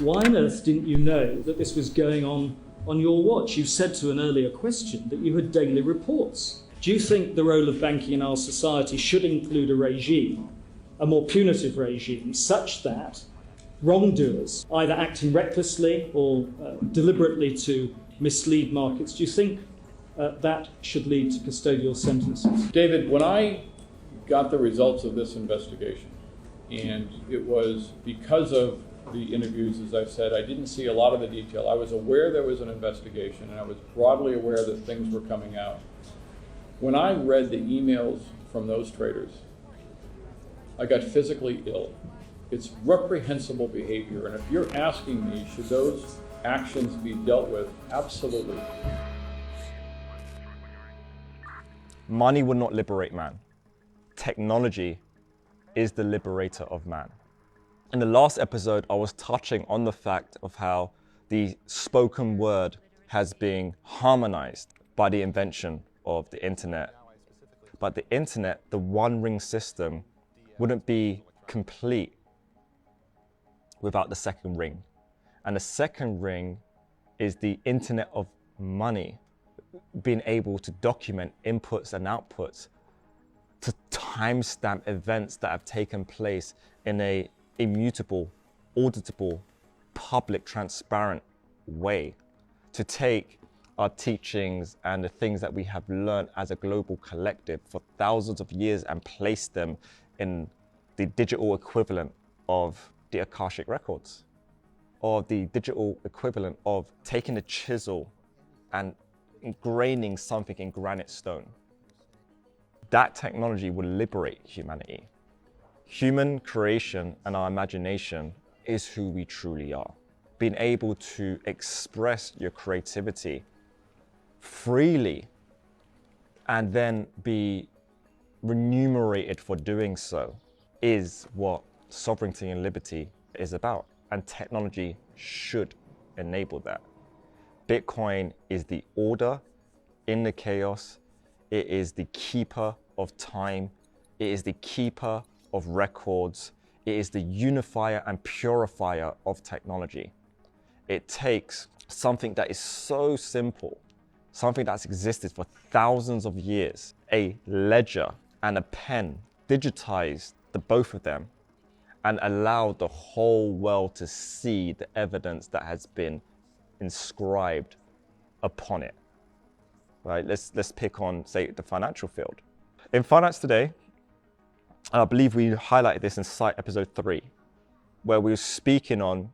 Why on earth didn't you know that this was going on your watch? You said to an earlier question that you had daily reports. Do you think the role of banking in our society should include a regime, a more punitive regime, such that wrongdoers, either acting recklessly or deliberately to mislead markets, do you think that should lead to custodial sentences? David, when I got the results of this investigation, and it was because of the interviews, as I've said, I didn't see a lot of the detail. I was aware there was an investigation, and I was broadly aware that things were coming out. When I read the emails from those traders, I got physically ill. It's reprehensible behavior, and if you're asking me, should those actions be dealt with? Absolutely. Money will not liberate man. Technology is the liberator of man. In the last episode, I was touching on the fact of how the spoken word has been harmonized by the invention of the internet. But the internet, the one ring system, wouldn't be complete without the second ring. And the second ring is the internet of money, being able to document inputs and outputs, to timestamp events that have taken place in a immutable, auditable, public, transparent way, to take our teachings and the things that we have learned as a global collective for thousands of years and place them in the digital equivalent of the Akashic records, or the digital equivalent of taking a chisel and ingraining something in granite stone. That technology will liberate humanity. Human creation and our imagination is who we truly are. Being able to express your creativity freely and then be remunerated for doing so is what sovereignty and liberty is about. And technology should enable that. Bitcoin is the order in the chaos. It is the keeper of time. It is the keeper of records. It is the unifier and purifier of technology. It takes something that is so simple, something that's existed for thousands of years, a ledger and a pen, digitized the both of them, and allowed the whole world to see the evidence that has been inscribed upon it. Right? Let's pick on, say, the financial field. In Finance Today, I believe we highlighted this in Site episode 3, where we were speaking on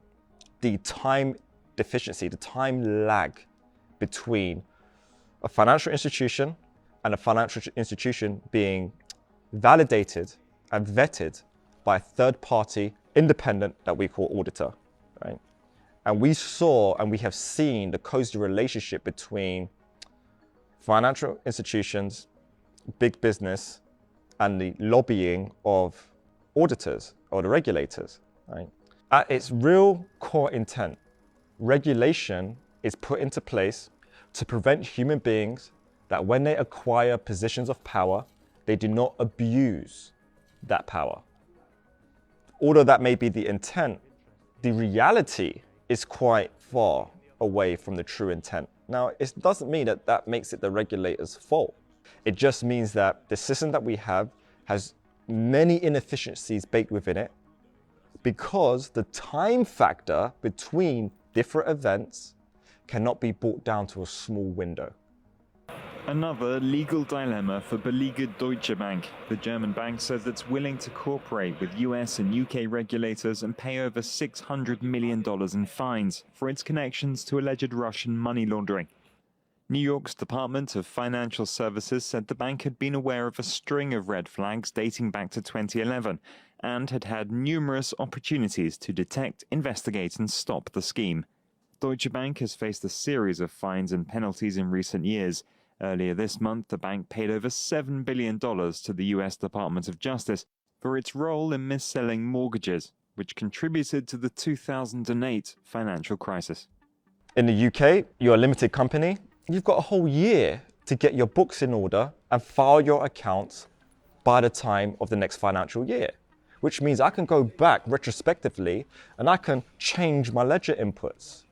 the time deficiency, the time lag between a financial institution and a financial institution being validated and vetted by a third party independent that we call auditor, right? And we saw and we have seen the cozy relationship between financial institutions, big business, and the lobbying of auditors or the regulators, right? At its real core intent, regulation is put into place to prevent human beings that when they acquire positions of power, they do not abuse that power. Although that may be the intent, the reality is quite far away from the true intent. Now, it doesn't mean that that makes it the regulator's fault. It just means that the system that we have has many inefficiencies baked within it because the time factor between different events cannot be brought down to a small window. Another legal dilemma for beleaguered Deutsche Bank. The German bank says it's willing to cooperate with US and UK regulators and pay over $600 million in fines for its connections to alleged Russian money laundering. New York's Department of Financial Services said the bank had been aware of a string of red flags dating back to 2011 and had had numerous opportunities to detect, investigate and stop the scheme. Deutsche Bank has faced a series of fines and penalties in recent years. Earlier this month, the bank paid over $7 billion to the US Department of Justice for its role in mis-selling mortgages, which contributed to the 2008 financial crisis. In the UK, you're a limited company. You've got a whole year to get your books in order and file your accounts by the time of the next financial year. which means I can go back retrospectively and I can change my ledger inputs.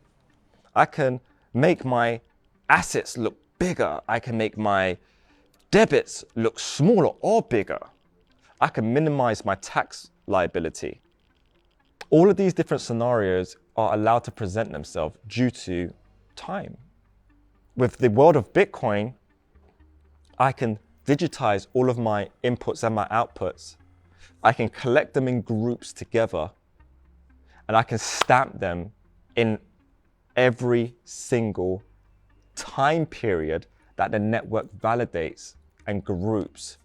I can make my assets look bigger. I can make my debits look smaller or bigger. I can minimize my tax liability. All of these different scenarios are allowed to present themselves due to time. With the world of Bitcoin, I can digitize all of my inputs and my outputs. I can collect them in groups together, and I can stamp them in every single time period that the network validates and groups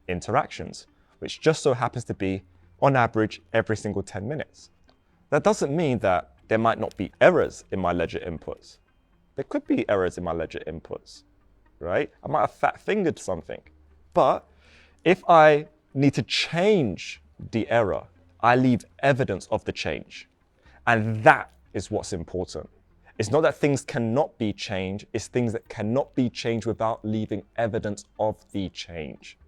interactions, which just so happens to be, on average, every single 10 minutes. That doesn't mean that there might not be errors in my ledger inputs. There could be errors in my ledger inputs, right? I might have fat-fingered something. But if I need to change the error, I leave evidence of the change. And that is what's important. It's not that things cannot be changed, it's things that cannot be changed without leaving evidence of the change.